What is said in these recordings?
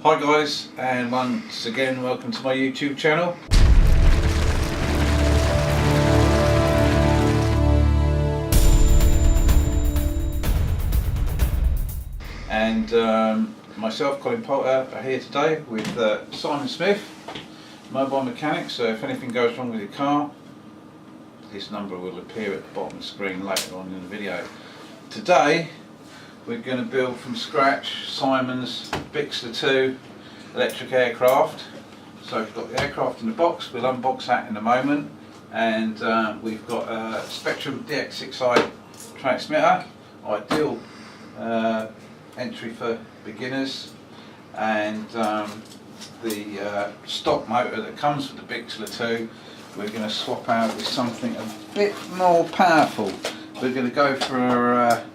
Hi guys, and once again welcome to my YouTube channel. And myself, Colin Poulter, are here today with Simon Smith, mobile mechanic. So if anything goes wrong with your car, this number will appear at the bottom of the screen later on in the video. Today we're going to build from scratch Simon's Bixler 2 electric aircraft. So we've got the aircraft in the box, we'll unbox that in a moment, and we've got a Spectrum DX6i transmitter, ideal entry for beginners, and the stock motor that comes with the Bixler 2 we're going to swap out with something a bit more powerful. We're going to go for a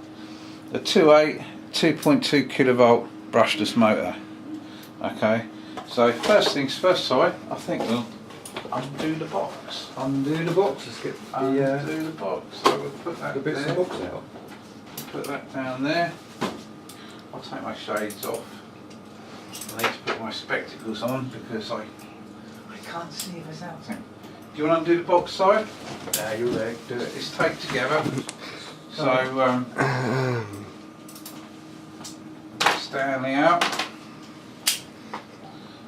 2.2 kilovolt brushless motor. Okay, so first things first, sorry, I think we'll undo the box. Undo the box, let's get undo the box. So we'll put that the bits there. of the box out. Put that down there. I'll take my shades off. I need to put my spectacles on because I can't see if there's anything. Do you want to undo the box side? Yeah, you're there, do it. It's taped together. So Stanley out.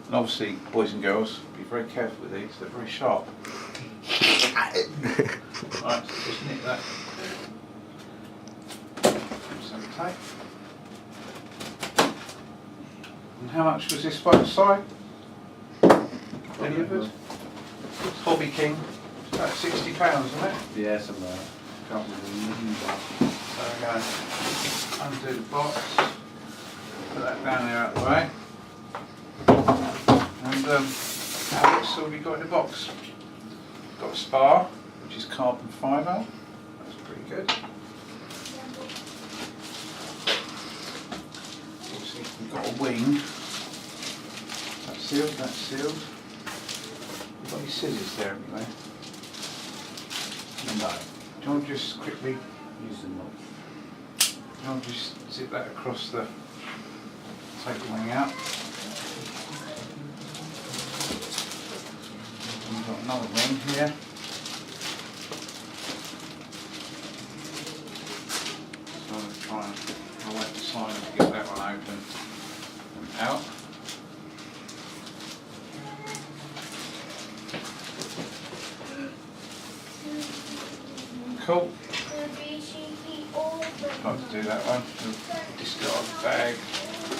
And obviously, boys and girls, be very careful with these, they're very sharp. Right, so just nick that. Some tape. And how much was this box side? Any of it? Hobby King. It's about £60, isn't it? Yeah, somewhere. Can't remember. So we're going to undo the box, put that down there out of the way. And so what have we got in the box? We've got a spar, which is carbon fibre. That's pretty good. Obviously we've got a wing. That's sealed, that's sealed. We've got any scissors there anyway? No. Do you want to just quickly Use them up. do you want to just zip that across the, take the wing out. We've got another wing here. So I'm going to try and I'll wait for Simon to get that one open and out. Cool. Like to do that one. We'll discard the bag. Put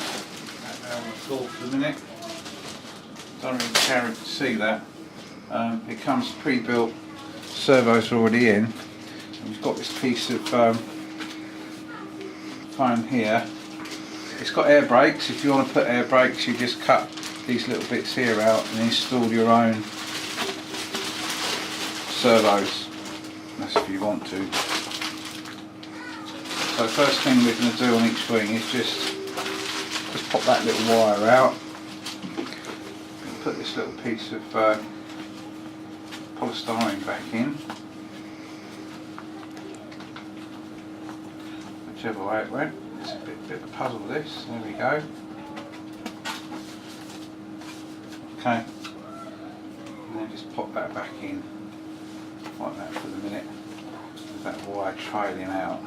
that down on the floor for the minute. Don't really care if you see that. It comes pre-built, servos are already in. And we've got this piece of foam here. It's got air brakes. If you want to put air brakes, you just cut these little bits here out and install your own servos. That's if you want to. So first thing we're going to do on each wing is just pop that little wire out. Put this little piece of polystyrene back in, whichever way it went. It's a bit of a puzzle this. There we go. Okay, and then just pop that back in like that for the minute, with that wire trailing out.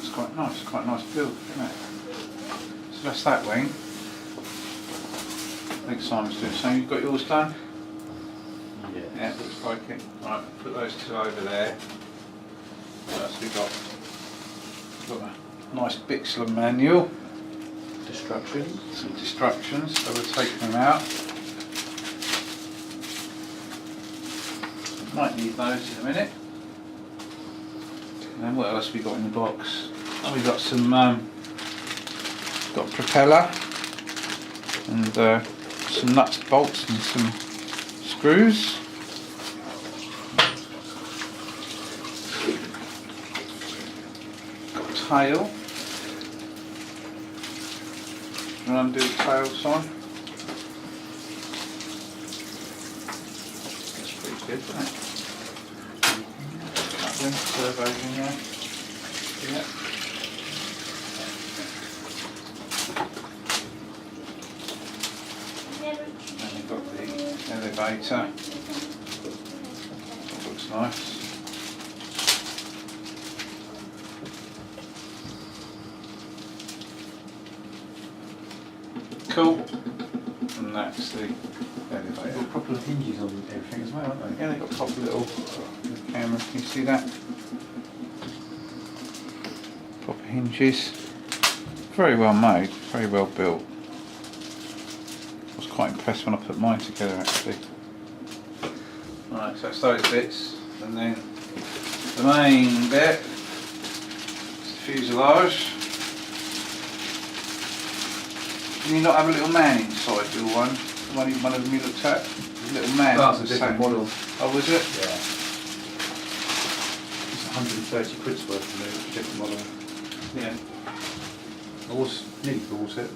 It's quite a nice build, isn't it? So that's that wing. I think Simon's doing the same. You've got yours done? Yeah. Yeah, looks like it. Right, put those two over there. What else we got? We've got a nice Bixler manual. Destructions. Some instructions, so we'll take them out. Might need those in a minute. And then what else have we got in the box? Oh, we've got some got a propeller and some nuts, bolts and some screws. Got a tail. Do you want to undo the tail sign? That's pretty good, isn't it? Coupling, servos in there. Yeah. elevator. Looks nice. Cool. And that's the elevator. They've got a couple of hinges on everything as well, haven't they? Yeah, they've got a proper little camera. Can you see that? Proper hinges. Very well made, very well built. I was quite impressed when I put mine together actually. Right, so that's those bits, and then the main bit is the fuselage. Can you not have a little man inside your one? One of them you looked at? A little man. That's a different model. Oh, was it? Yeah. It's 130 quid's worth of it, different model. Yeah. I was nearly bought it.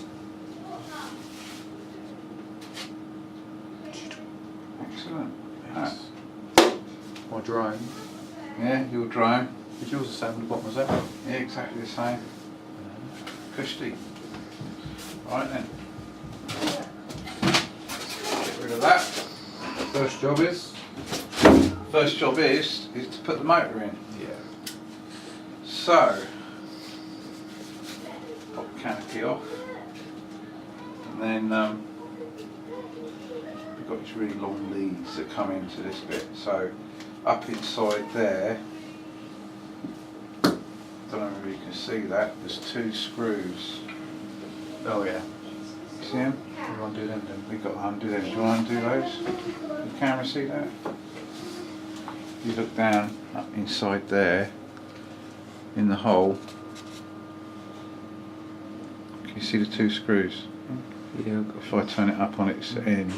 Excellent. Yes. My drone. Yeah, your drone. Is yours the same on the bottom as that? Yeah, exactly the same. Cushy. Right then. Get rid of that. First job is? First job is to put the motor in. Yeah. So, pop the canopy off. And then we've got these really long leads that come into this bit. So, up inside there, don't know if you can see that, there's 2 screws. Oh yeah. See them? We want to do them then. We've got to undo them. Do you want to undo those? Can the camera see that? You look down up inside there, in the hole. Can you see the 2 screws? Yeah. If I turn it up on its end,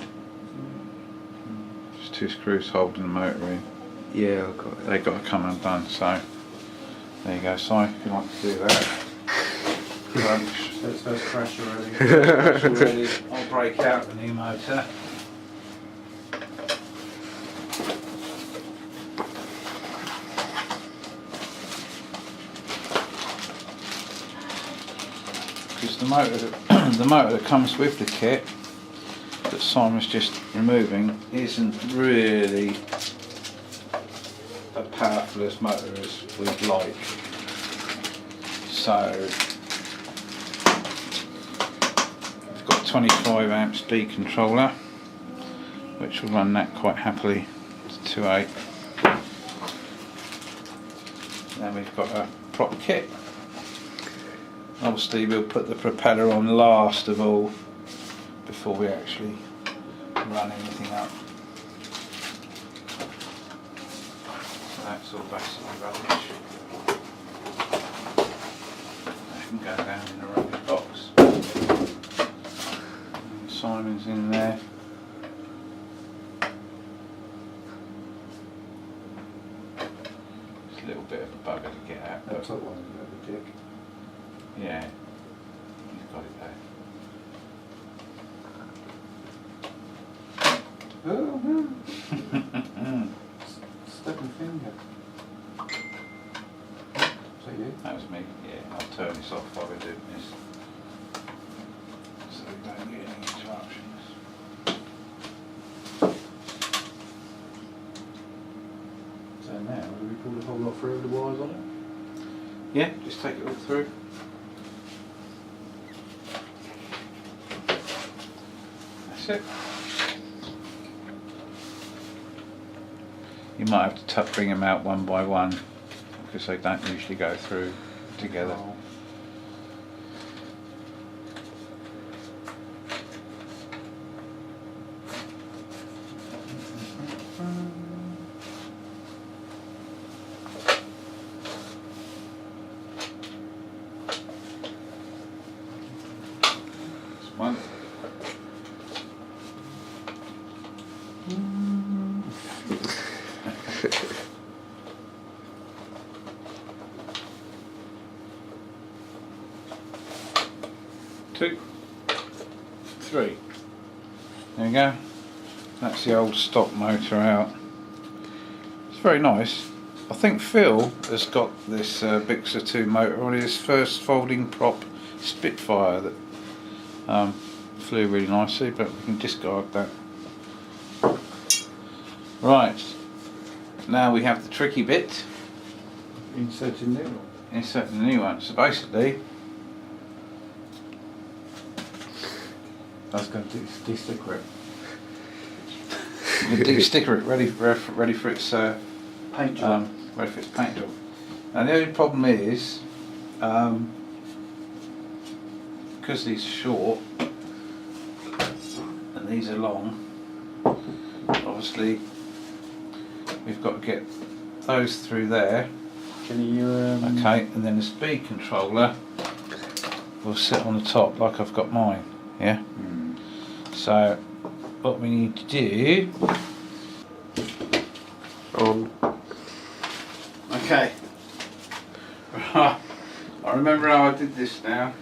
there's 2 screws holding the motor in. Yeah, I've got it. They've got to come undone. So there you go, Si, if you like to do that. Crunch. So it's first crash already. I'll break out the new motor. Because the motor that comes with the kit that Simon's just removing isn't really as powerful as motor as we'd like. So we've got 25 amps D controller, which will run that quite happily to 2.8. Then we've got a prop kit. Obviously we'll put the propeller on last of all before we actually run anything up. So that's all basically rubbish. That can go down in a rubbish box. And Simon's in there. It's a little bit of a bugger to get at, but That top one is a bit of a dick. yeah, he's got it there. Oh, step my finger. Is that you? That was me, yeah. I'll turn this off while we're doing this. So we don't get any interruptions. So now, do we pull the whole lot through with the wires on it? Yeah, just take it all through. That's it. You might have to bring them out one by one because they don't usually go through together. Oh. This one. Two, three. There you go. That's the old stock motor out. It's very nice. I think Phil has got this Bixler 2 motor on his first folding prop Spitfire that flew really nicely, but we can discard that. Right, now we have the tricky bit. Inserting new. Insert the new one. So basically, That's going to de-sticker it. you do sticker it ready for its Paint job. ready for its paint job. Now the only problem is, because these are short and these are long, obviously we've got to get those through there. Can you Okay, and then the speed controller will sit on the top like I've got mine. Yeah. So what we need to do. Okay. I remember how I did this now.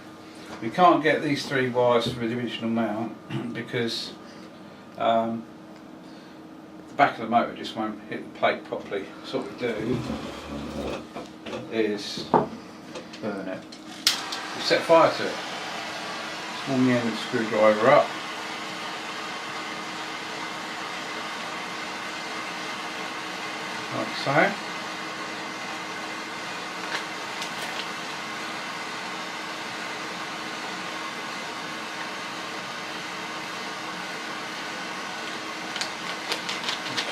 We can't get these 3 wires for the original mount because the back of the motor just won't hit the plate properly. So what we do is burn it? we set fire to it. Swing the end of the screwdriver up. Like so.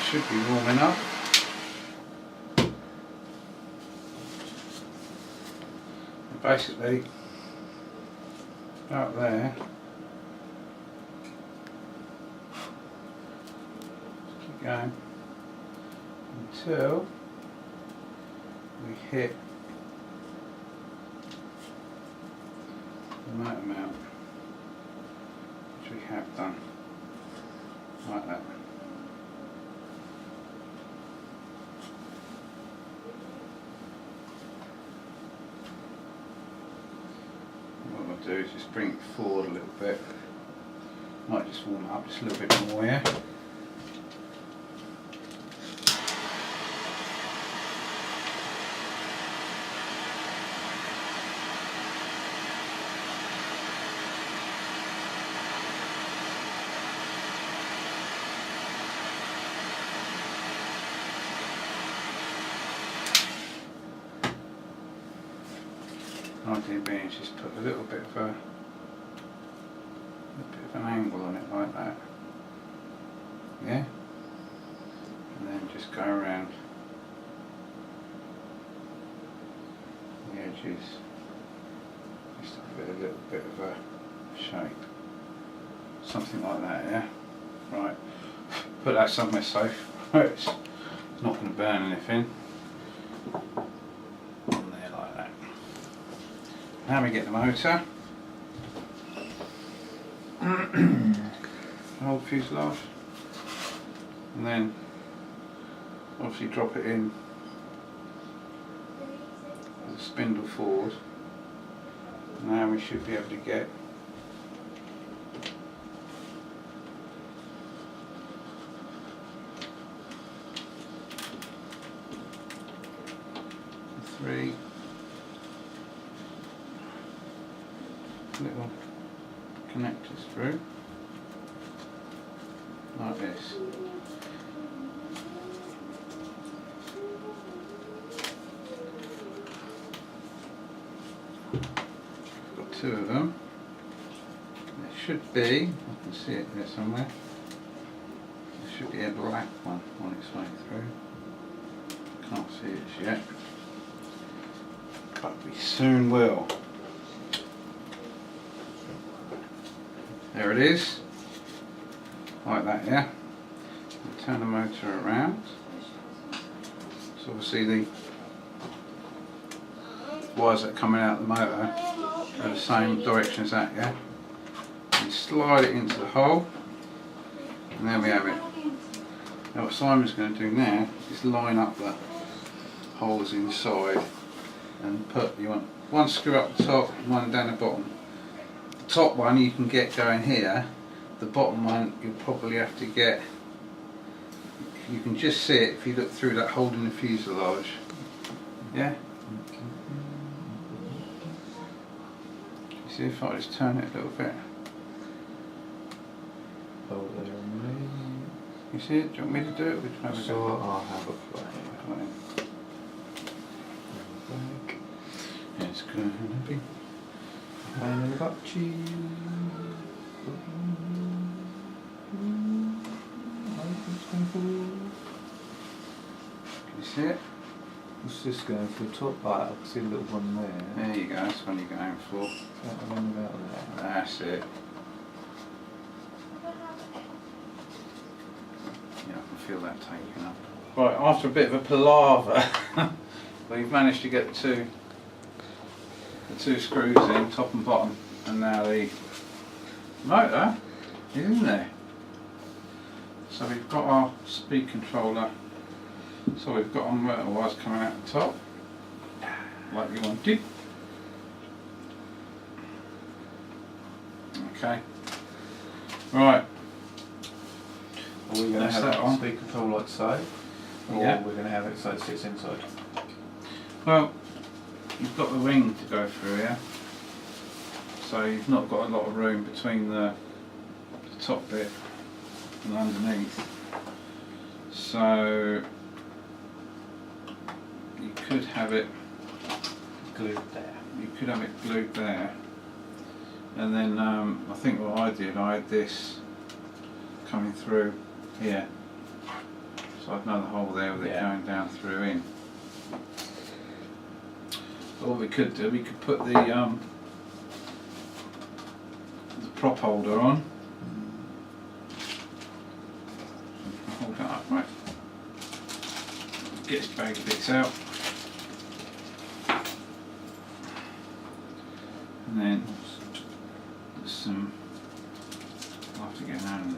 Should be warm enough. And basically, out there, keep going until we hit the motor mount, which we have done, like that. What I'll do is just bring it forward a little bit. Might just warm it up just a little bit more, yeah. Idea being just put a little bit of an angle on it like that, yeah, and then just go around the edges, just to give it a little bit of a shape, something like that, yeah. Right, put that somewhere safe where it's not going to burn anything. Now we get the motor, hold fuselage, and then obviously drop it in with the spindle forward. Now we should be able to get the 3 little connectors through like this. Got 2 of them. There should be, I can see it there somewhere, there should be a black one on its way through. Can't see it yet, but we soon will. There it is, like that, yeah. I'll turn the motor around. So obviously the wires that are coming out of the motor are the same direction as that, yeah. And slide it into the hole, and there we have it. Now what Simon's going to do now is line up the holes inside and put, you want one screw up the top and one down the bottom. Top one you can get going here, the bottom one you'll probably have to get, you can just see it if you look through that hole in the fuselage, yeah? You see if I just turn it a little bit, Hold there. you see it? Do you want me to do it? Or would you have a So go? I'll have a play. Back. It's gonna be. And then got cheese. Can you see it? What's this going for the top? Right, I can see a little one there. There you go, that's one you're going for. That one about there. That's it. Yeah, I can feel that taking up. Right, after a bit of a palaver, we've managed to get the two screws in, top and bottom, and now the motor is in there. So we've got our speed controller. So we've got our motor wires coming out the top, like we wanted. Okay. Right. Are we going to That's have that it on. on speed control like so? Or Yeah. we're going to have it so it sits inside? Well, you've got the ring to go through here, so you've not got a lot of room between the top bit and underneath. So you could have it Glued there. You could have it glued there, and then I think what I did, I had this coming through here, so I'd know the hole there with it going down through in. But what we could do, we could put the prop holder on. Hold that up, right. Get its bag bits out. And then there's some, I'll have to get an Allen.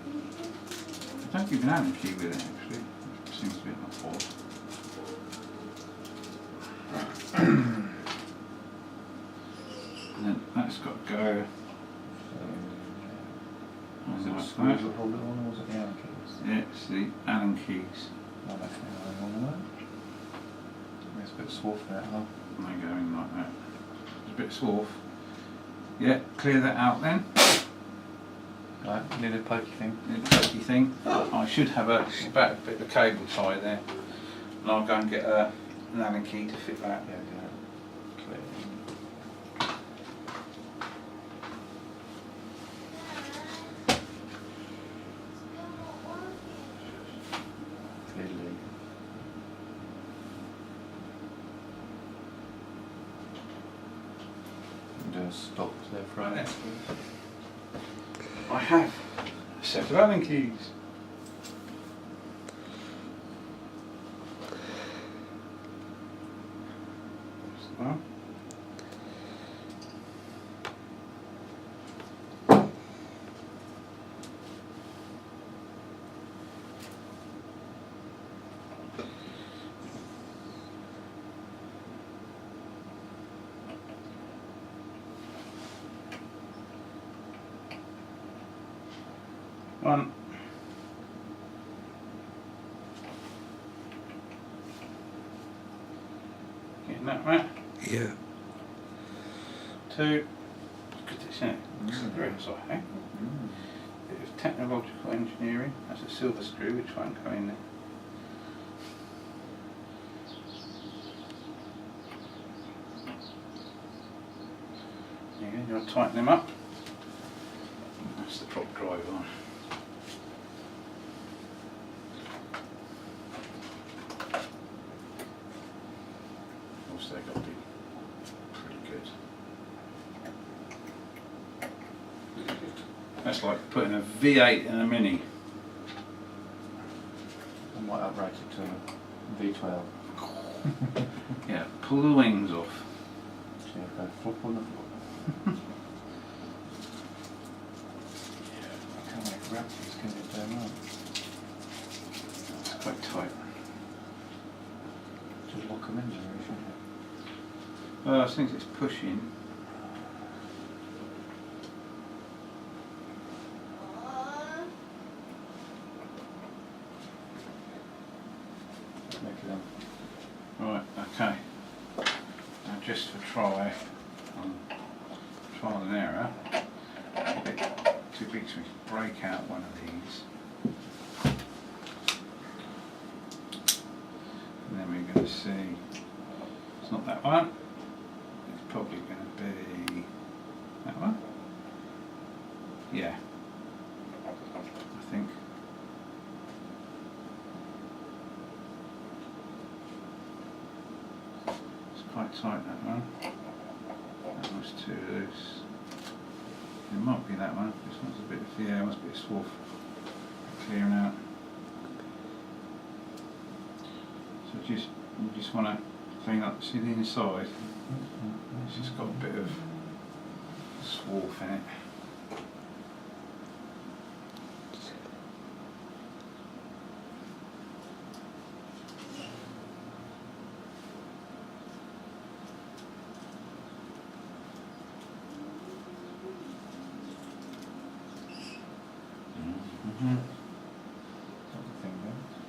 I don't give an Allen key with it actually, it seems a bit like odd. And then that's got to go. Was it the Like screws that. that hold it on, or was it the Allen keys? Yeah, it's the Allen keys. Oh, that's the Allen one, isn't it? It's a bit swath there, huh? And they go in like that. It's a bit swarf. Yeah, clear that out then. Right, need a pokey thing. The pokey thing. I should have about a bit of cable tie there, and I'll go and get an Allen key to fit that. Yeah, yeah. Clear. Clearly. Do a stop there for Right right then. I have a set of Allen keys. So, one. Getting that right. Yeah. Two. Look at this, isn't it? This is very exciting. Bit of technological engineering. That's a silver screw which won't go in there. There you go, you want to tighten them up. That's the prop drive on. Also got to be pretty good. That's like putting a V8 in a Mini. I might uprate it to a V12. Yeah, pull the wings off. See if they flop on the floor. I can't make raptors, can you, damn right? It's quite tight. Just lock them in there, shouldn't you? Well, I think it's pushing. Make it up. Right, okay. Now just for trial and error, a bit too big to break out one of these. that one. It's probably going to be that one. Yeah, I think. It's quite tight, that one. That one's too loose. It might be that one. This one's a bit of, yeah, it must be a swath clearing out. So you just want to clean up, see the inside? It's just got a bit of swath in it.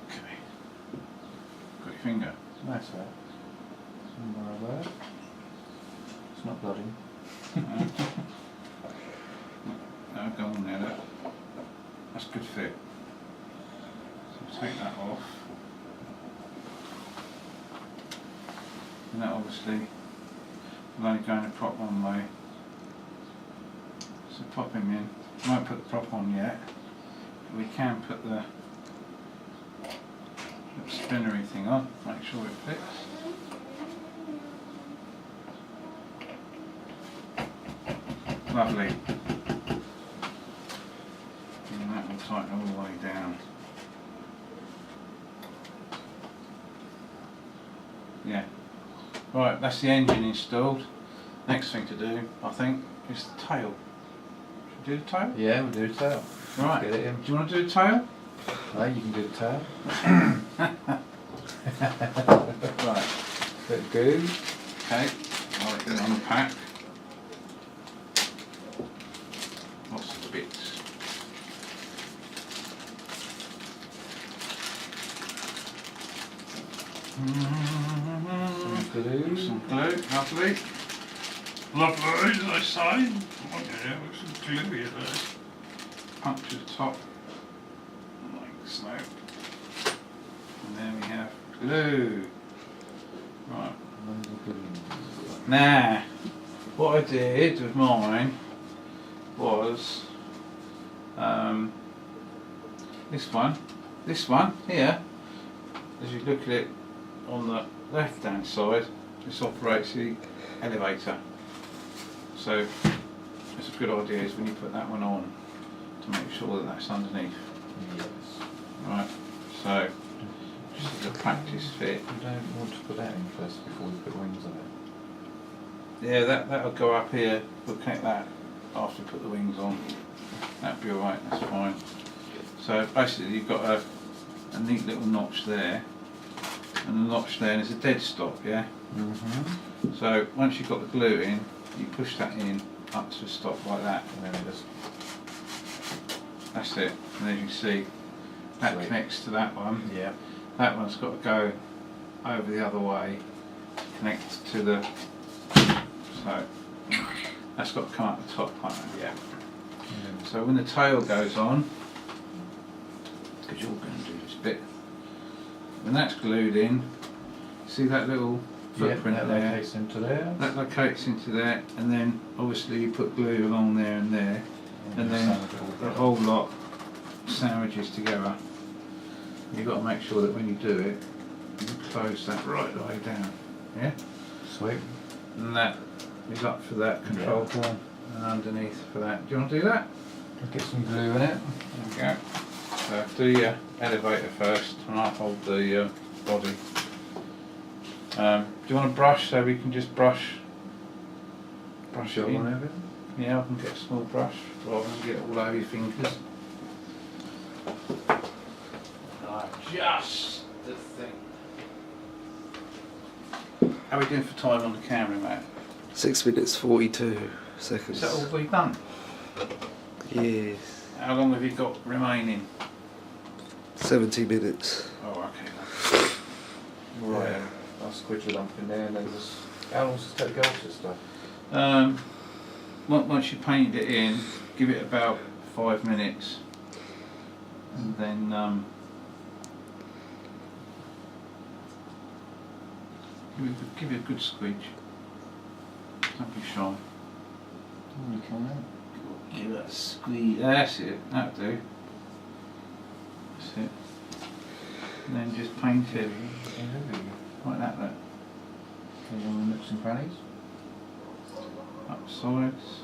Okay. Got your finger. Nice that. Somewhere there. It's not bloody. No, go on there, look. That's good fit. So take that off. And that obviously will only go in the prop one way. So pop him in. We won't put the prop on yet. But we can put the spinnery thing on, make sure it fits. Lovely. And that will tighten all the way down. Yeah. Right, that's the engine installed. Next thing to do, I think, is the tail. Should we do the tail? Yeah, we'll do the tail. Right. Get it in. Do you want to do the tail? No, you can do the tail. Right. Bit of goo. Okay. I'll let you unpack. Lots of bits. Some glue. Some glue, lovely. Lovely, as I say. Oh yeah, with some glue here there. Puncture the top, like so. And then we have glue. Right. Now, what I did with mine was this one here. As you look at it on the left hand side, this operates the elevator. So it's a good idea is when you put that one on to make sure that that's underneath. Yes. Right, so just as a practice fit. You don't want to put that in first before you put wings on it. Yeah, that'll go up here. We'll connect that after we put the wings on. That'll be alright, that's fine. So basically you've got a neat little notch there and a notch there, and it's a dead stop, yeah? Mm-hmm. So once you've got the glue in, you push that in up to a stop like that, And then it just... that's it. And as you can see, that Sweet. connects to that one. Yeah. That one's got to go over the other way to connect to the, so that's got to come up the top like that, yeah. So when the tail goes on, because you're going to do this bit, when that's glued in, see that little footprint that there? locates into there. That locates into there, and then obviously you put glue along there and there, and then the whole lot sandwiches together. You've got to make sure that when you do it, you close that right the way down, yeah? Sweet. And that is up for that control form, and underneath for that. Do you want to do that? Get some glue in it. There we go. So do your elevator first, and I'll hold the body. Do you want a brush so we can just brush it in? On everything. Yeah, I can get a small brush rather than get it all over your fingers. Just the thing. How are we doing for time on the camera, mate? 6 minutes 42 seconds. Is that all we've done? Yes. How long have you got remaining? 70 minutes. Oh, okay. Right. Yeah. I'll squidge a lump in there and then just... How long does it take to go off this stuff? Once you paint it in, give it about 5 minutes. And then Give it a good squeeze. Don't be shy. You can now. Give it a squeeze. That's it. That'll do. That's it. And then just paint it like that. Look. Okay, all the nooks and crannies. Up sides.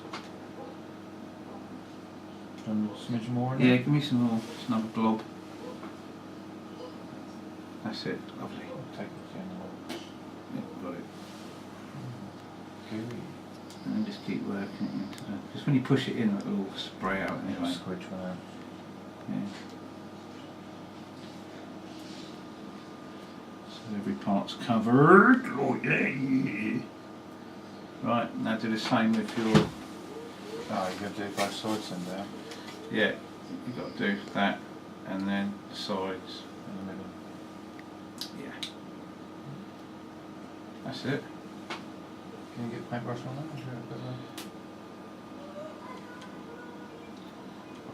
And a smidge more in Yeah, there. give me some more. Just another blob. That's it. Lovely. I'll take it down. Yeah, got it. Gooey. And then just keep working it into the. Because when you push it in, it'll all spray out anyway. Squidge one out. Yeah. So every part's covered. Oh yeah. Right, now do the same with your. Oh, you're going to do both sides then there? Yeah, you've got to do that and then the sides. In the middle. Yeah. That's it. Can you get a paintbrush on that? Is there a bit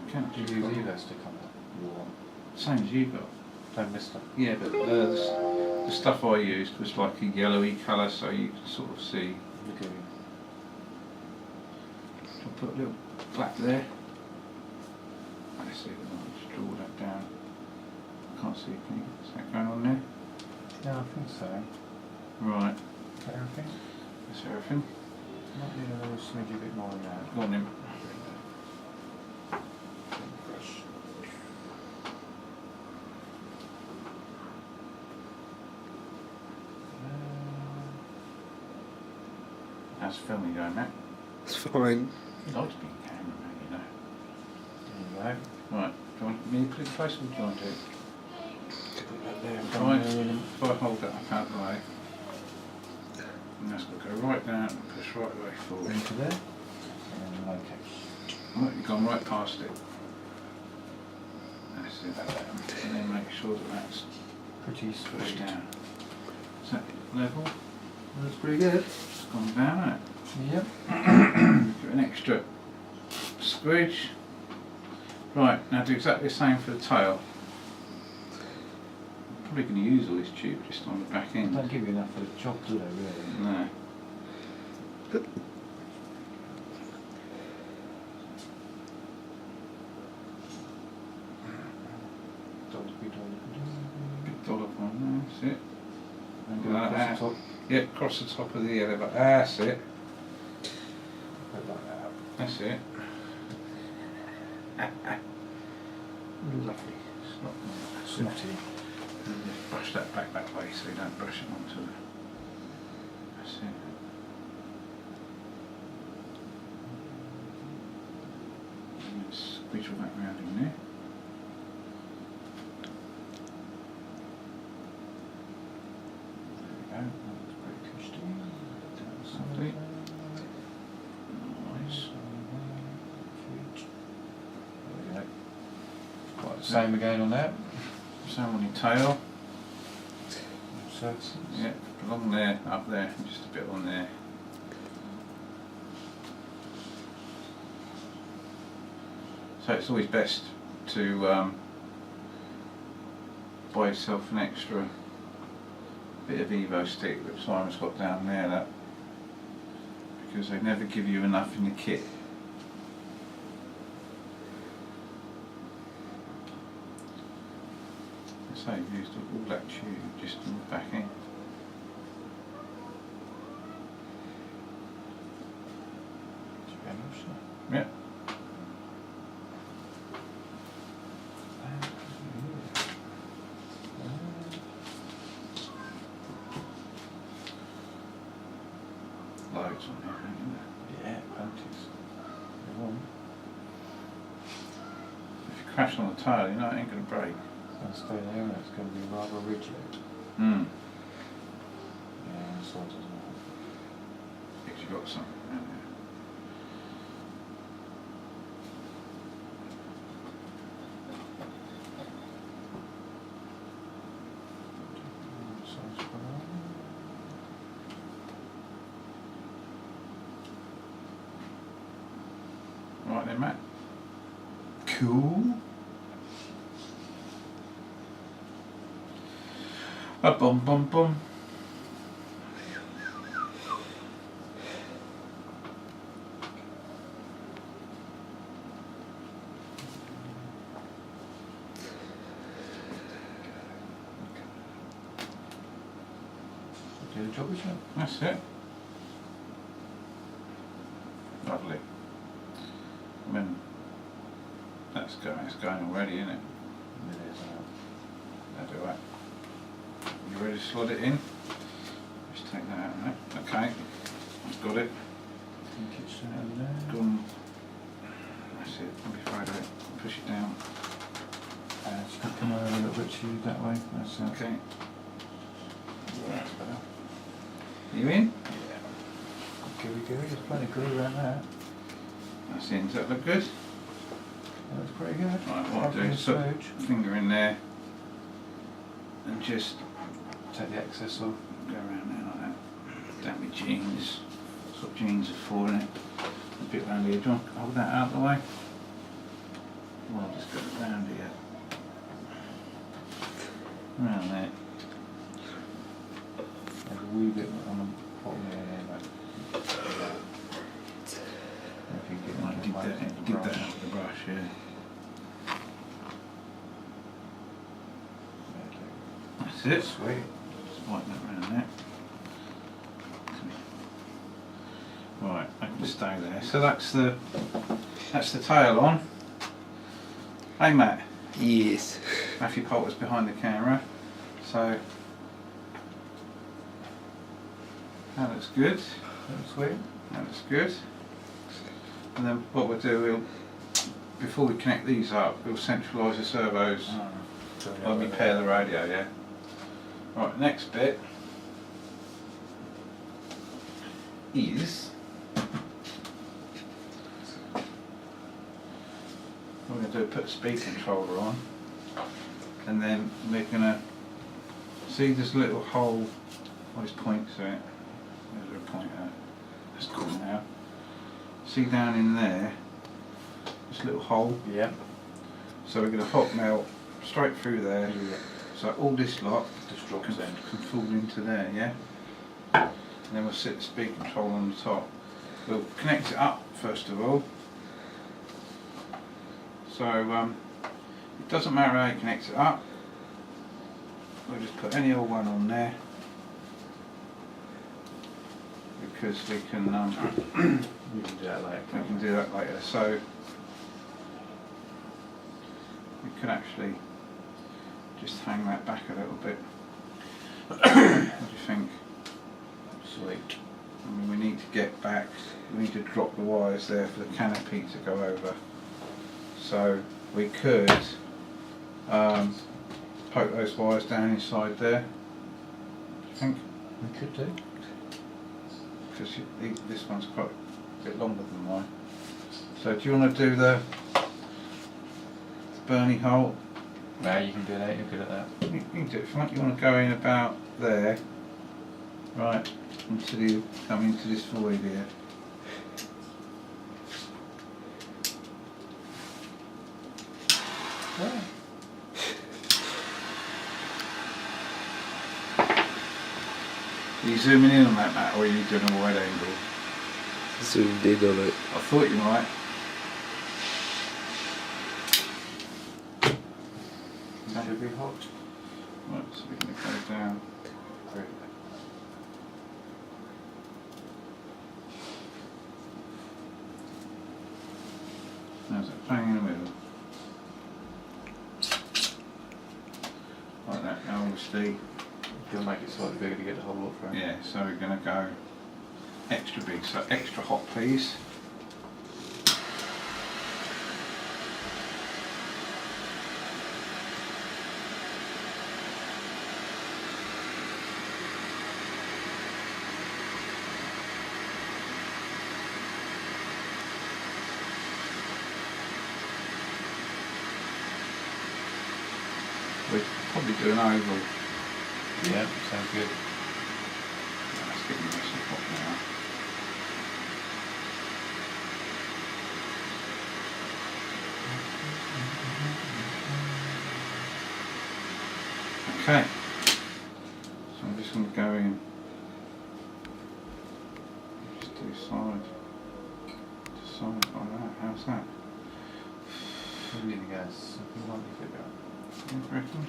I can't of a... Do you use elastic on that? Your one? Same as you got. Don't miss them. Yeah, but the stuff I used was like a yellowy colour, so you can sort of see. Okay. I'll put a little flap there. Let's see, I'll just draw that down. Can't see, can you? Is that going on there? Yeah, I think so. Right, Is that everything? that's everything. Might need a little smidge bit more in there. Go on then. Brush. How's filming going, Matt? It's fine. You'd like to be in camera, man, you know. There you go. Right, do you want me to put it closer or do you want to do it? Put that there. Right, Down there. if I hold that up out the way, and that's going to go right down and push right the way forward. Into there. And okay. Right, you've gone right past it. That's it, that down. And then make sure that that's Pretty pushed sweet. down. Is that level? That's pretty good. It's gone down, hasn't Yep. it? Give it an extra squidge. Right, now do exactly the same for the tail. I'm probably going to use all this tube just on the back end. Don't give you enough for the job, do they, really? No. Big dollop on there, that's it. And go like that. Top. Yeah, across the top of the elevator. That's it. Put like that up. That's it. Lovely. Snotty. And just brush that back that way so you don't brush it onto the. That's it. And then squeeze all that round in there. There we go. That's pretty cushy. Lovely. Nice. There we go. Quite the same again on that. Same on your tail. So it's Yeah, along there, up there, and just a bit on there. So it's always best to buy yourself an extra bit of Evo stick that Simon's got down there, that, because they never give you enough in the kit. So you've used all that tube just on the back end. Yeah. Loads on there, isn't there? Yeah, panties. If you crash on the tail, you know it ain't going to break. And stay there and it's going to be rather rigid. Hmm. Yeah, so it doesn't Because you've got something around there. so it's fine. Right then, Matt. Cool. A bum bum bum. the job, isn't it? That's it. Lovely. I mean, it's going already, isn't it? It is, That'll do it. You ready to slot it in? Just take that out, right? Okay. I've got it. I think it's down there. Gone. That's it. Don't be afraid of it. Push it down. Just gonna come over a little bit to you that way. That's it. Okay. Yeah, that's better. You in? Yeah. Gooey, there's plenty of glue around there. That's in. Does that look good? That looks pretty good. Right, what I'll do Rubbing is the put smooch. a finger in there and just Take the excess off. go around there like that. Damn my jeans. That's what jeans are for, isn't it? A bit round here. Do you want to hold that out of the way? Well, I'll just go around here. Around there. There's a wee bit on the bottom there, mate. If you get Right, dig that out with the brush, yeah. That's it. Sweet. Just wipe that around there. Right, I can stay there. So that's the tail on. Hey Matt, Yes. Matthew Poulter's behind the camera. So that looks good. That's sweet. That looks good. And then what we'll do, before we connect these up, we'll centralise the servos when we pair the radio, yeah? Right, next bit is what we're going to do, put a speed controller on, and then we're going to see this little hole. Always point to it. There's a pointer. That's cool now. See down in there, this little hole. Yeah. So we're going to hot melt straight through there. Yeah. So all this lot Just drops can in. fall into there, yeah? And then we'll set the speed control on the top. We'll connect it up first of all. So it doesn't matter how you connect it up. We'll just put any old one on there because we can You can do that later. we can do that later. So we could actually just hang that back a little bit. What do you think? Sweet. I mean, we need to get back, we need to drop the wires there for the canopy to go over. So we could poke those wires down inside there. Do you think? We could do. Because this one's quite a bit longer than mine. So do you want to do the Bernie hole? No, you can do that, you're good at that. You can do it if you want. You want to go in about there, right, until you come into this void here. Yeah. Are you zooming in on that, Matt, or are you doing a wide angle? Zoomed in on it. I thought you might. That should be hot. Right, so we're going to go down. Great. There's that bang in the middle. Like that, now obviously. You'll make it slightly bigger to get the whole lot through. Yeah, so we're going to go extra big, so extra hot please. We'd probably do an oval. Yeah, sounds good. That's getting nice and hot now. Okay, so I'm just going to go in, just do side to side like that. How's that? We're going to go something like this. You reckon?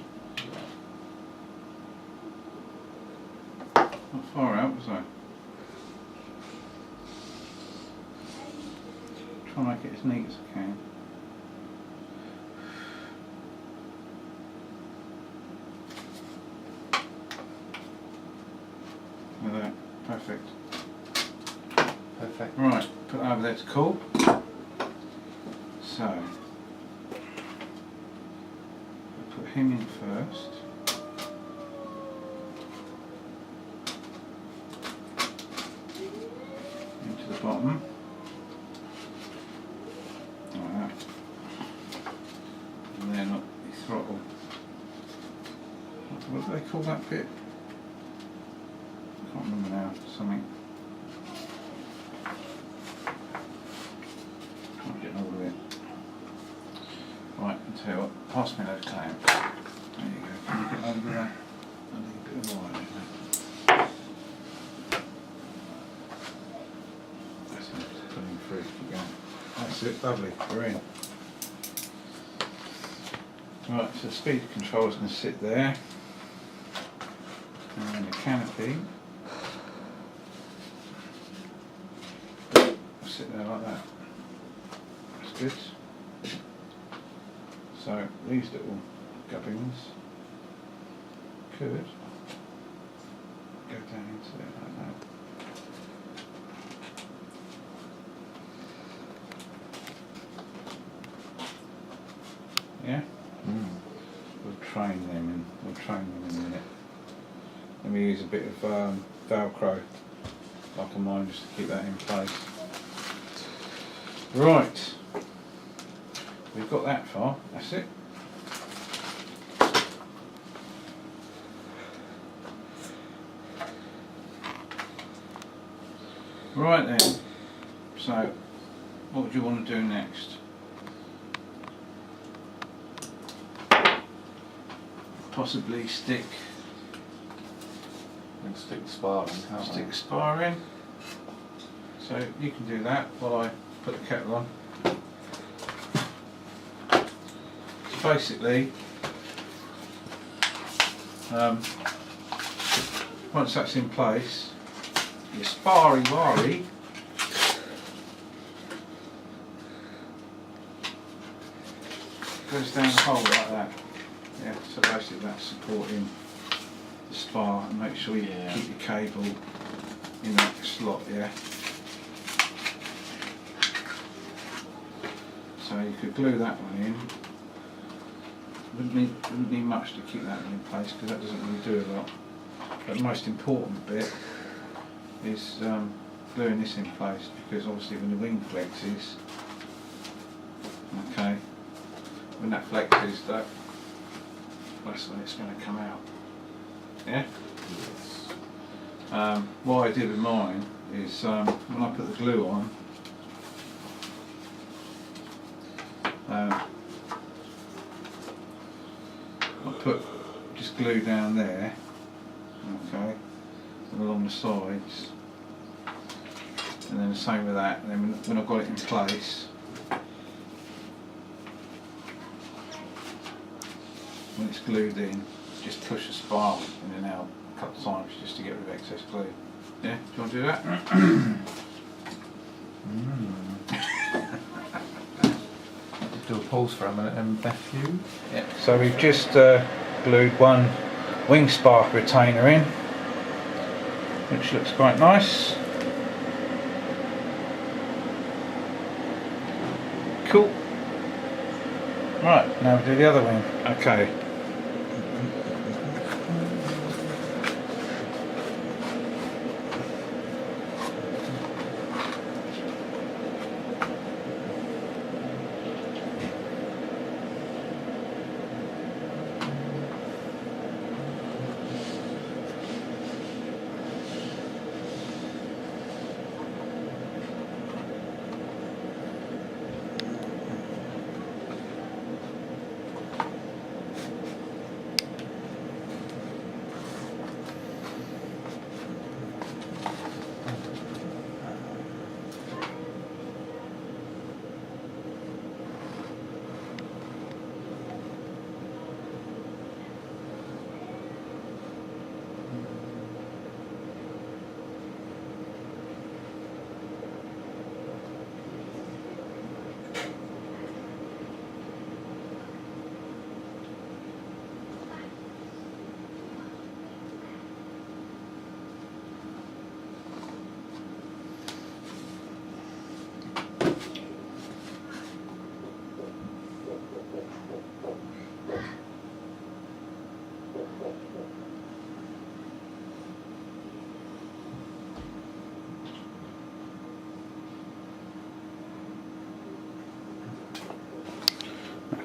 Not far out, was I? Try and make it as neat as I can. Look at that, perfect. Perfect. Right, put that over there to cool. So, we'll put him in first. Into the bottom. Like that. And then up the throttle. What do they call that bit? I can't remember now. Something. I'm getting all of it. Right, I'll tell you what, pass me those clamps. There you go. Can you get over there? I need a bit of wire in there. That's it, pulling through, keep going. That's it, lovely, we're in. Right, so the speed controller's going to sit there. And then the canopy will sit there like that. That's good. So these little gubbins could go down into there like that. Yeah? We'll train them in a minute. Let me use a bit of Velcro like a mine just to keep that in place. Right. We've got that far, that's it. Right then, so what do you want to do next? Possibly stick And stick the spar in, can't stick I? the spar in. So you can do that while I put the kettle on. So basically, once that's in place, your sparry wari goes down the hole like that. Yeah, so basically that's supporting the spar, and make sure you keep your cable in that slot, yeah. So you could glue that one in. Wouldn't need much to keep that one in place because that doesn't really do a lot. But the most important bit is gluing this in place, because obviously when the wing flexes, okay, when that flexes, that's when it's going to come out. Yeah? Yes. What I did with mine is when I put the glue on, I put just glue down there, okay, and along the sides, and then the same with that, and then when I've got it in place, when it's glued in, just push the spar in and out a couple of times just to get rid of excess glue. Yeah, do you want to do that? Do a pause for a minute and Matthew. Yeah. So we've just glued one wing spar retainer in, which looks quite nice. Cool. Right, now we do the other wing. Okay.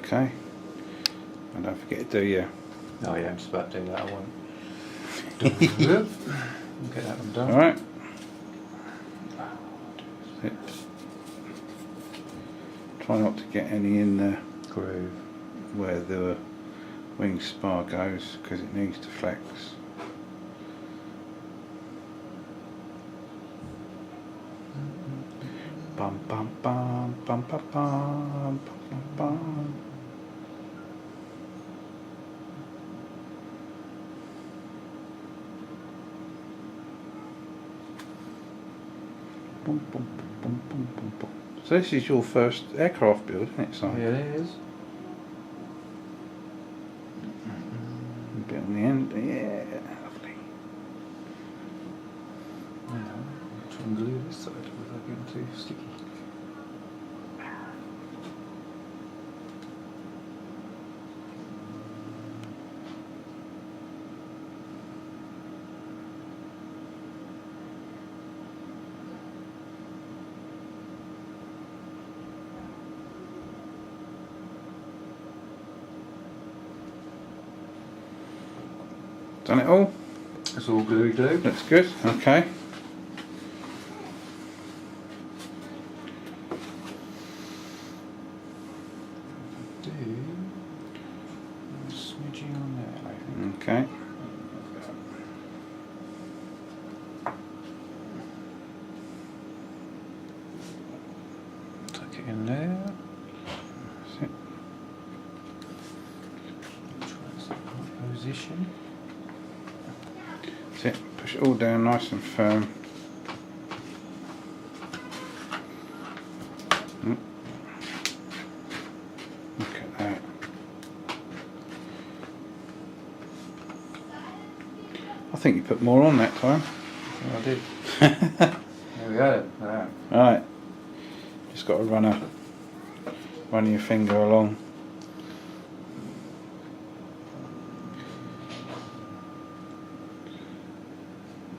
Okay. And don't forget to do your... Oh yeah, I'm just about to do that, I won't. Get that one done. Alright. Try not to get any in the Groove. where the wing spar goes, because it needs to flex. Bum bum bum bum bum bum bum bum. Boom, boom, boom, boom, boom, boom. So this is your first aircraft build, isn't it, Simon? Yeah, it is. A bit on the end, yeah, lovely. Now, try and glue this side without getting too sticky. Done it all? It's all glued down. Looks good, okay. Do a smidgy on there, I think. Okay. Tuck it in there. That's it. Try some right position. That's it. Push it all down nice and firm. Look at that. I think you put more on that time. I did. There we go. Right. Right. Just got to run your finger along.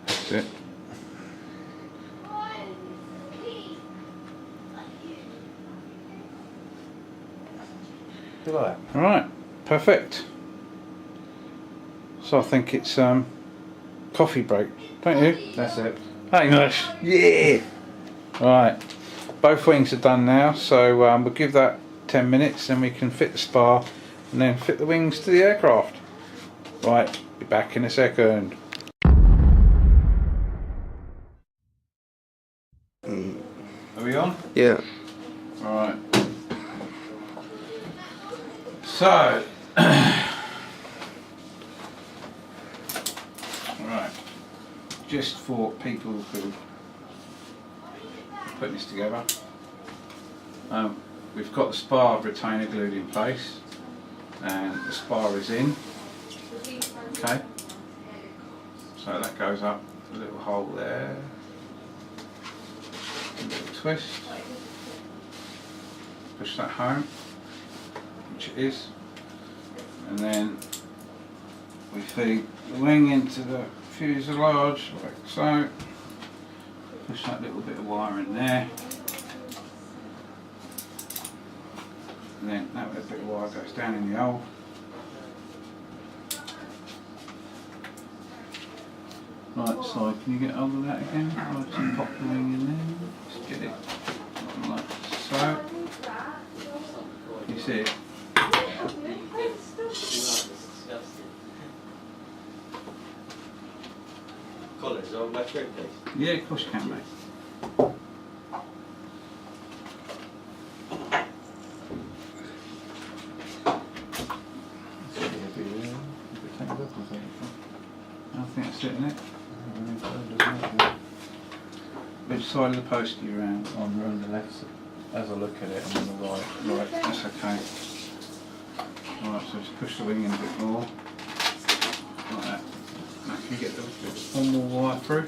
That's it. Do you like that? Right. Perfect. So I think it's coffee break, don't you? That's it. English. Yeah. Right. Both wings are done now, so we'll give that 10 minutes, then we can fit the spar and then fit the wings to the aircraft. Right. Be back in a second. Are we on? Yeah. Alright. So, right, just for people who are putting this together, we've got the spar retainer glued in place and the spar is in, okay, so that goes up a little hole there, a little twist, push that home, which it is, and then we feed the wing into the fuselage like so, push that little bit of wire in there, and then that little bit of wire goes down in the hole. Right, so can you get hold of that again? I'll just pop the wing in there, just get it like so. You see it? Collars on my shirt, please. Yeah, of course you can, mate. I think that's it, isn't it? Which side of the post are you round? I'm on the left. As I look at it, I'm on the right. Right, that's okay. Alright, so just push the wing in a bit more. Like that. Now can you get the one more wire through?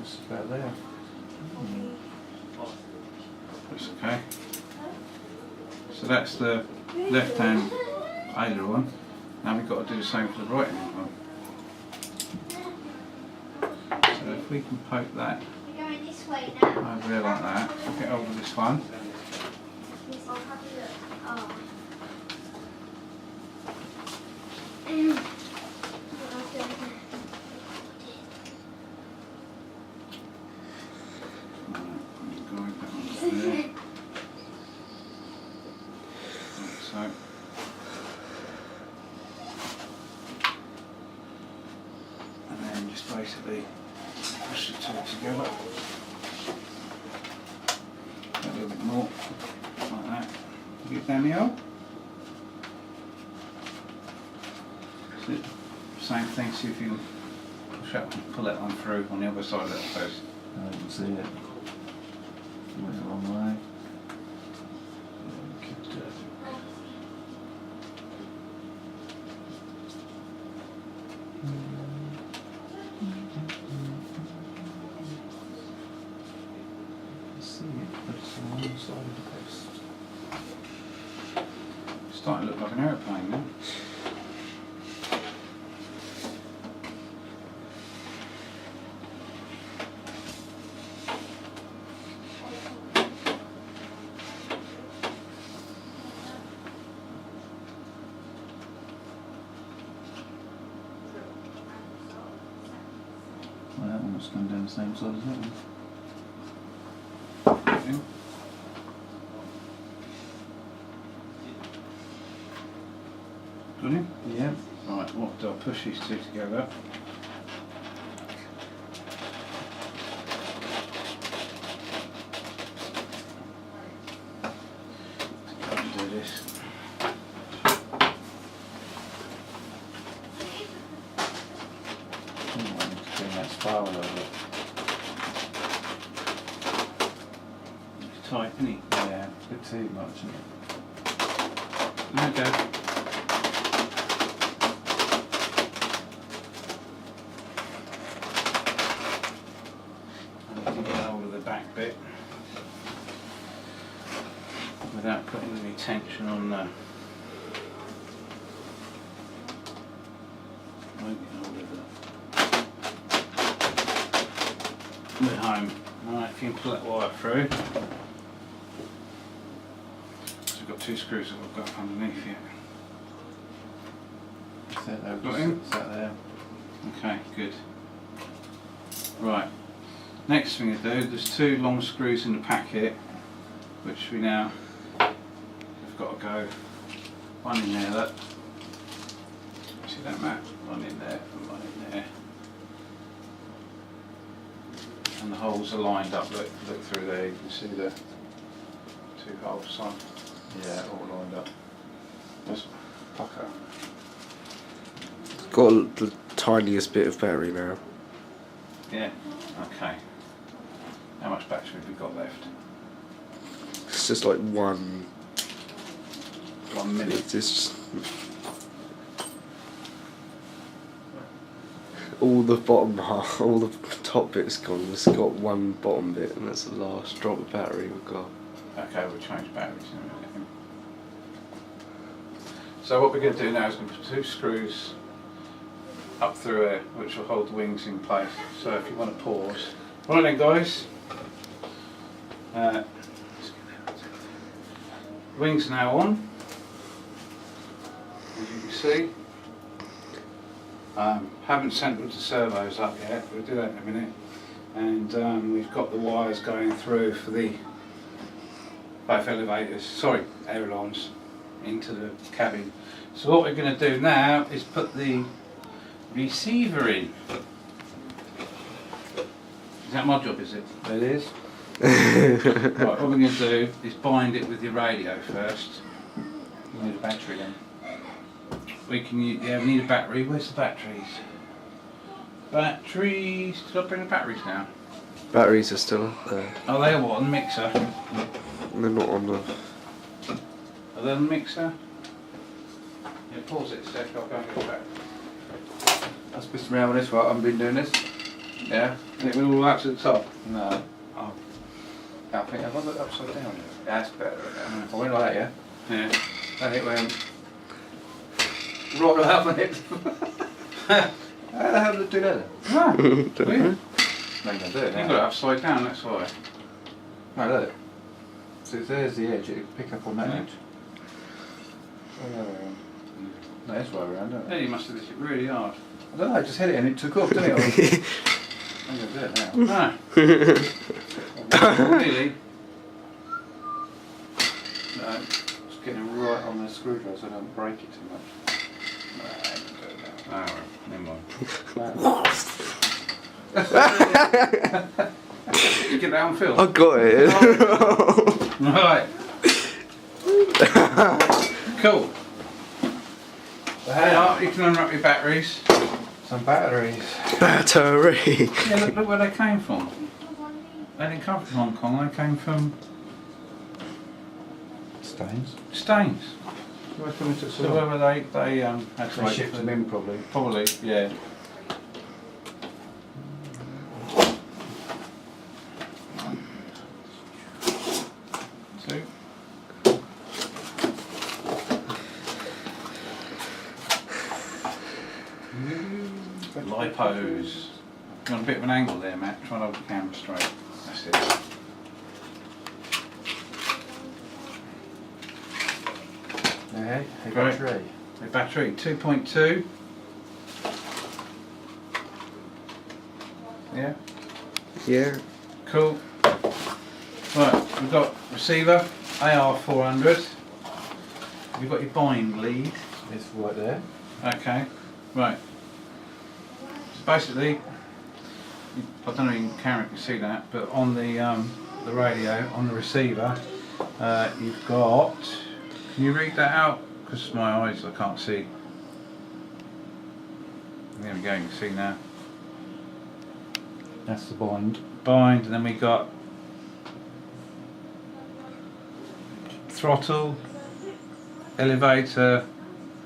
It's about there. That's okay. So that's the left hand aileron. Now we've got to do the same for the right hand one. So if we can poke that Over there like that. Get hold of this one. So, and then just basically push the two together a little bit more, like that. Get down the hole. Same thing, see if you can push up and pull that one through on the other side of that post. I can see it. Went the wrong way. Yeah, keep it. See it, but it's on the wrong side of the post. It's starting to look like an aeroplane now. Well, that one was going down the same side as that one. Got it? Yeah. Right, what do I push these two together? Do this. Doing that spiral over it. It's tight, isn't it? Yeah, it's a bit too much, isn't it? There we go. I need to get hold of the back bit without putting any tension on the. We're home. Alright, if you can pull that wire through. So we've got two screws that we've got underneath yet. Is that there? Got him? Is that there? Okay, good. Right. Next thing to do, there's two long screws in the packet, which we now have got to go. One in there, look. See that map? One in there and one in there. And the holes are lined up, look through there, you can see the two holes, son. Yeah, all lined up. Just pucker. Got the tiniest bit of battery now. Yeah, okay. How much battery have we got left? It's just like 1 1 minute. It's just all the bottom half, all the top bit's gone. It's got one bottom bit, and that's the last drop of battery we've got. Okay, we'll change batteries in a minute. So what we're going to do now is going to put two screws up through here, which will hold the wings in place. So if you want to pause. Right then, guys. Wings now on, as you can see. Haven't sent the servos up yet, we'll do that in a minute. And we've got the wires going through for the both elevators, sorry, ailerons, into the cabin. So what we're going to do now is put the receiver in. Is that my job, is it? It is. Right, what we're going to do is bind it with your radio first. You need a battery then. We can use, yeah, we need a battery. Where's the batteries? Batteries. Did I bring the batteries now? Batteries are still up there. Oh, they are what, on the mixer? They're not on the. Are they on the mixer? Yeah, pause it a sec, I'll go and get the battery. That's pissed around with this, right? I haven't been doing this. Yeah? Is it all up to the top? No. Oh. I think I've got it upside down. That's better. Yeah. I went like that, yeah? Yeah. And it went right up on it. How the hell did it do that then? Ah, Don't weird. know. No, you can do it You've now. got it upside down, that's why. No, look. So there's the edge, it'll pick up on that Yeah. edge. Oh, the other way around. No, it's right around, don't Yeah, it? you must have hit it really hard. I don't know, I just hit it and it took off, didn't it? I'm going to do it now. No. Really? No, just getting it right on the screwdriver so I don't break it too much. No, I ain't gonna do it now. Alright, never mind. You get that on film? I got it. Right. Cool. So Hey, Art, you can unwrap your batteries. some batteries. Battery. Yeah, look where they came from. They didn't come from Hong Kong, they came from Stains. Staines. You reckon we took So some? whether they had to They wait shipped for them in probably. Probably, yeah. Two. Lipos. You're on a bit of an angle there, Matt. Try and hold the camera straight. That's it. Okay, a Great. battery. The battery 2.2. Yeah, Yeah. cool. Right, we've got receiver AR400. We've got your bind lead. It's right there. Okay, right. So basically, I don't know if Karen can see that, but on the radio, on the receiver, you've got. Can you read that out? Because my eyes, I can't see. There we go. You can see now. That's the bind. Bind, and then we got throttle, elevator.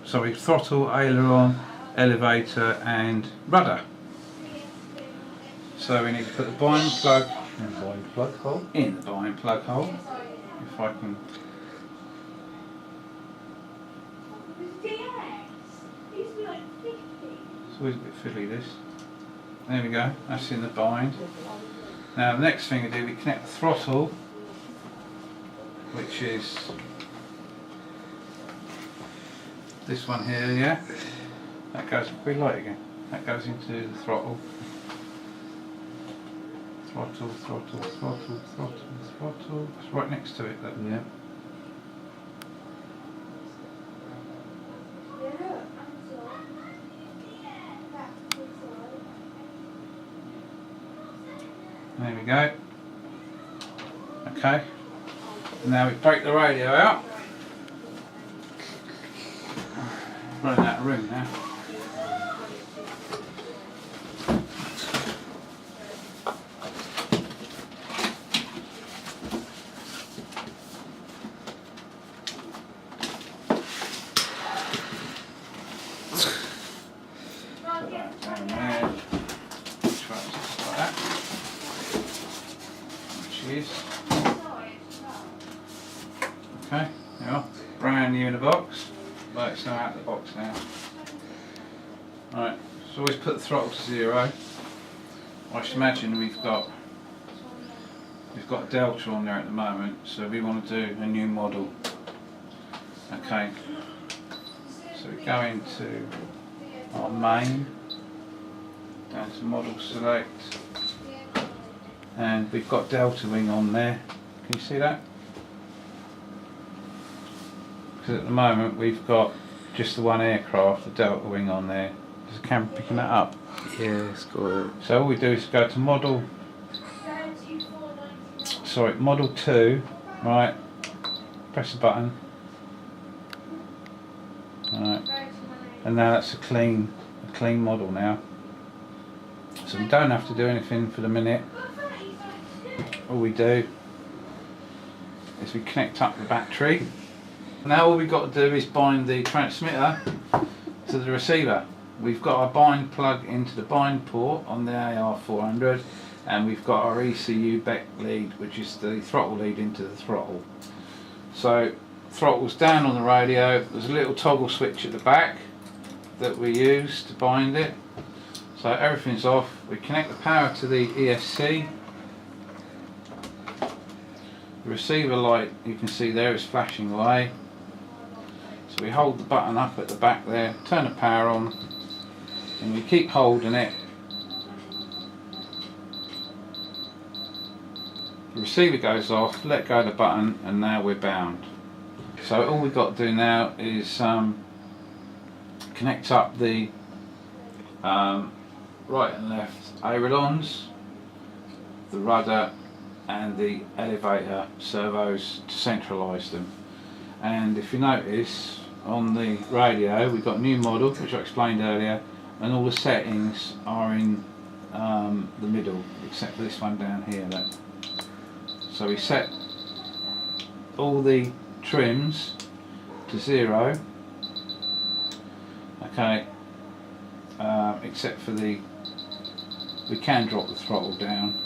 Sorry, throttle, aileron, elevator, and rudder. So we need to put the bind plug And bind plug hole. in the bind plug hole. If I can. It's always a bit fiddly this. There we go, that's in the bind. Now the next thing we do, we connect the throttle, which is this one here, yeah? That goes, we light again. That goes into the throttle. Throttle, throttle, throttle, throttle, throttle. It's right next to it, look. Yeah. There we go. Okay. Now we break the radio out. Running out of room now. Put that down there. Try it just like that. There she is. Okay, there you are. Brand new in the box. Well, it's now out of the box now. Right, so always put the throttle to 0. I should imagine we've got a Delta on there at the moment, so we want to do a new model. Okay, so we go into our main, down to model select, and we've got Delta wing on there. Can you see that? Because at the moment we've got just the one aircraft, the Delta wing on there. Is the camera picking that up? Yeah, it's got it. So all we do is go to model 2, right, press the button, right, and now that's a clean model now. So we don't have to do anything for the minute. All we do is we connect up the battery. Now all we've got to do is bind the transmitter to the receiver. We've got our bind plug into the bind port on the AR400, and we've got our ECU back lead, which is the throttle lead into the throttle. So throttle's down on the radio. There's a little toggle switch at the back that we use to bind it. So everything's off. We connect the power to the ESC. The receiver light, you can see there, is flashing away. So we hold the button up at the back there, turn the power on, and we keep holding it. The receiver goes off, let go of the button, and now we're bound. So all we've got to do now is connect up the right and left ailerons, the rudder and the elevator servos to centralise them. And if you notice on the radio we've got a new model which I explained earlier, and all the settings are in the middle except for this one down here. So we set all the trims to 0, okay, except for we can drop the throttle down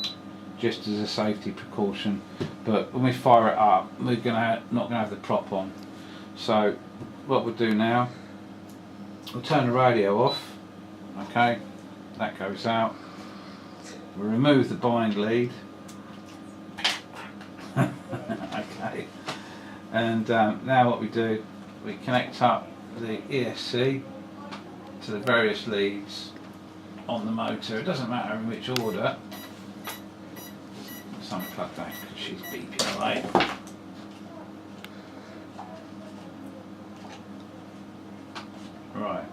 just as a safety precaution, but when we fire it up we're not going to have the prop on. So what we'll do now, we'll turn the radio off, okay, that goes out, we'll remove the bind lead, okay, and now what we do, we connect up the ESC to the various leads on the motor. It doesn't matter in which order. Let's unplug that because she's beeping away. Right.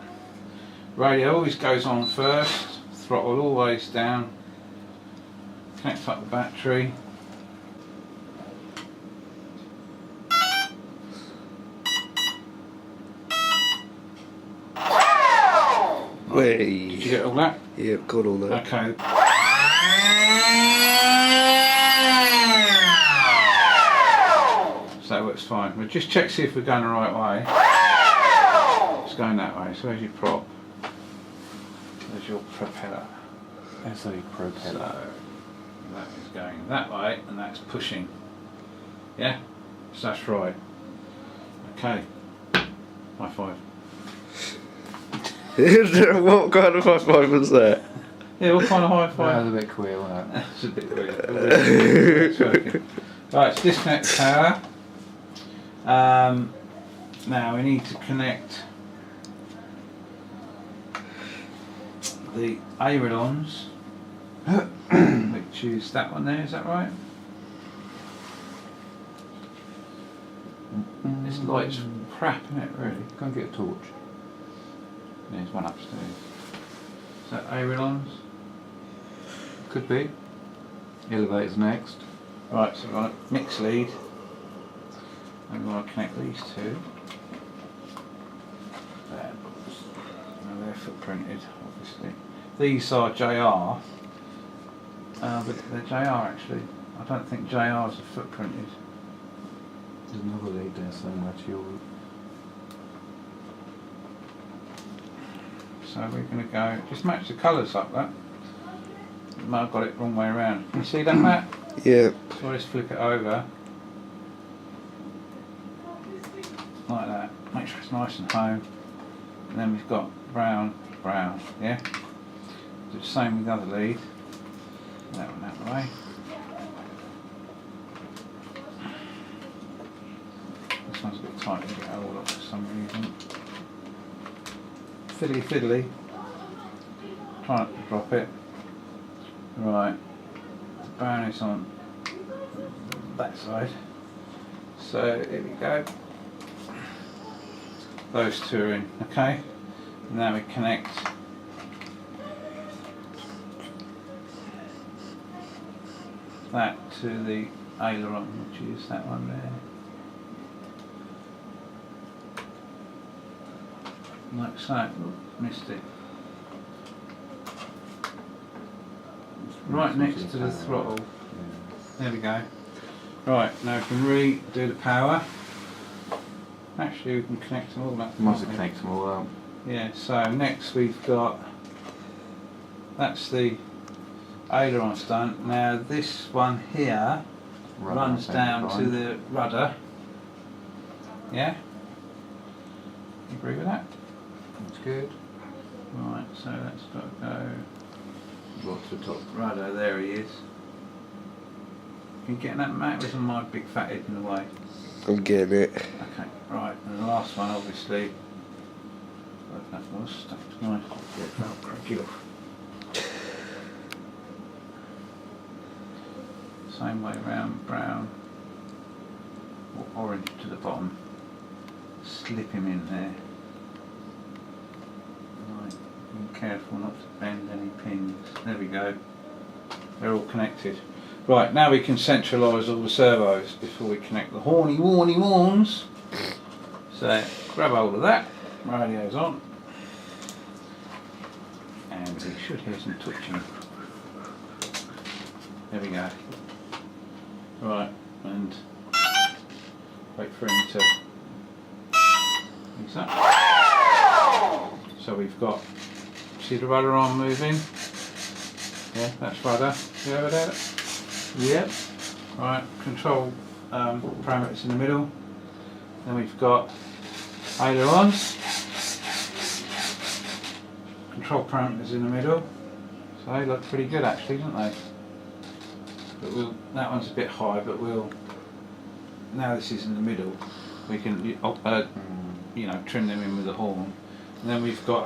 Radio always goes on first, throttle always down, connect up the battery. Wait. Did you get all that? Yeah, got all that. Okay. So that works fine. We'll just check, see if we're going the right way. It's going that way. So there's your prop. There's your propeller. That's a propeller. So that is going that way, and that's pushing. Yeah? So that's right. Okay. High five. What kind of high five was that? Yeah, what kind of high That five? was a bit queer, wasn't it? That's a bit weird. It's working. Right, let's disconnect the power. Now we need to connect the ailerons, which is that one there, is that right? This light's crap, isn't it, really? Go and get a torch. There's one upstairs. Is that ailerons? Could be. Elevator's next. Right, so we've got mix lead, and we want to connect these two. There. Now they're footprinted, obviously. These are JR, but they're JR actually. I don't think JRs are footprinted. There's another lead there somewhere to your route. So we're going to go, just match the colours up that. You might have got it wrong way around. Can you see that, Matt? Yeah. So let's flip it over. Like that. Make sure it's nice and home. And then we've got brown, brown, yeah? Do the same with the other lead. That one out of the way. This one's a bit tight to get hold of for some reason. Fiddly fiddly. Try not to drop it. Right. The brown is on that side. So here we go. Those two are in, okay? Now we connect that to the aileron, which is that one there. Like so. Oop, missed it. Right next to the throttle. There we go. Right, now we can redo the power. Actually, we can connect them all up. Must have connected them all up. Yeah, so next we've got, that's the ailerons done. Now this one here runs down to the rudder. Yeah? You agree with that? That's good. Right, so that's got to go What's the top? Righto, there he is. You getting that, Matt? Wasn't my big fat head in the way? I'm getting it. Okay, right, and the last one obviously. That was stuck to my cracky off. Same way around, brown or orange to the bottom. Slip him in there. Right, be careful not to bend any pins. There we go. They're all connected. Right, now we can centralise all the servos before we connect the horny warns. So grab hold of that, radio's on, and we should hear some touching. There we go. Right, and wait for him to use that. So we've got, see the rudder arm moving? Yeah, that's rudder. See over there? Yep. Right, control parameters in the middle. Then we've got ailerons. Control parameters in the middle. So they look pretty good actually, don't they? But that one's a bit high, but now this is in the middle, we can you know, trim them in with a horn. And then we've got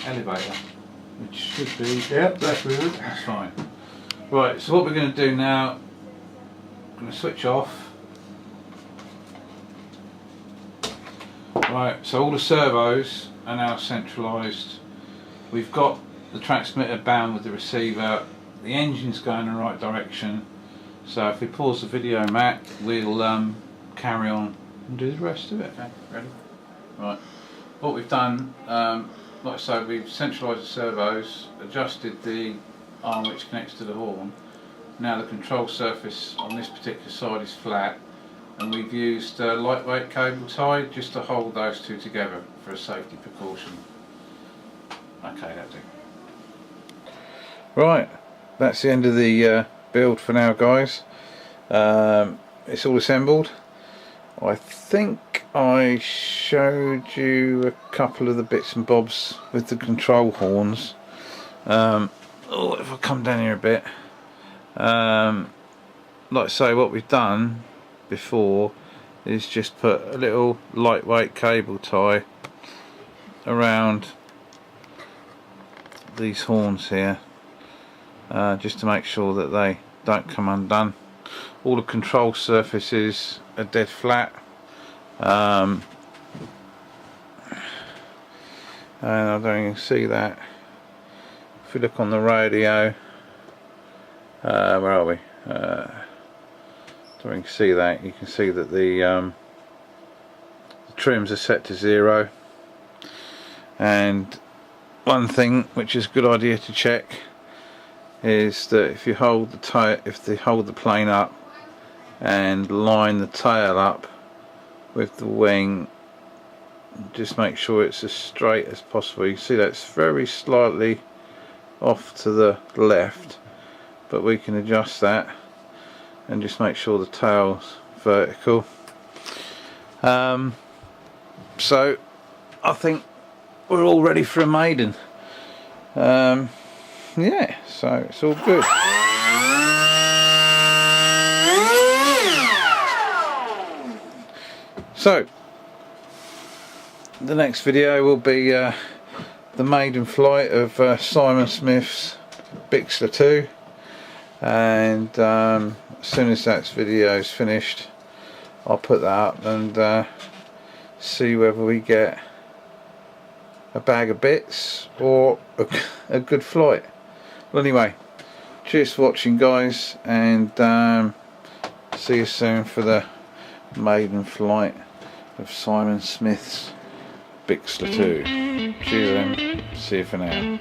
elevator, which should be, Yep, that's good. that's fine. Right, so what we're going to do now, I'm going to switch off. Right, so all the servos are now centralised. We've got the transmitter bound with the receiver. The engine's going in the right direction. So if we pause the video, Matt, we'll carry on and do the rest of it. Okay, ready? Right. What we've done, like I say, we've centralised the servos, adjusted the arm which connects to the horn. Now the control surface on this particular side is flat, and we've used a lightweight cable tie just to hold those two together for a safety precaution. Okay, that'll do. Right, that's the end of the build for now, guys. It's all assembled. I think I showed you a couple of the bits and bobs with the control horns. Oh, if I come down here a bit, like I say, what we've done before is just put a little lightweight cable tie around these horns here, just to make sure that they don't come undone. All the control surfaces are dead flat, and I don't even see that. If we look on the radio, where are we? Don't you can see that. You can see that the trims are set to 0. And one thing which is a good idea to check is that if you hold the plane up and line the tail up with the wing, just make sure it's as straight as possible. You can see that's very slightly off to the left, but we can adjust that and just make sure the tail's vertical. So I think we're all ready for a maiden. Yeah, so it's all good. So the next video will be the maiden flight of Simon Smith's Bixler 2, and as soon as that video is finished, I'll put that up and see whether we get a bag of bits or a good flight. Well, anyway, cheers for watching, guys, and see you soon for the maiden flight of Simon Smith's Bixler 2. Cheers, and see you for now.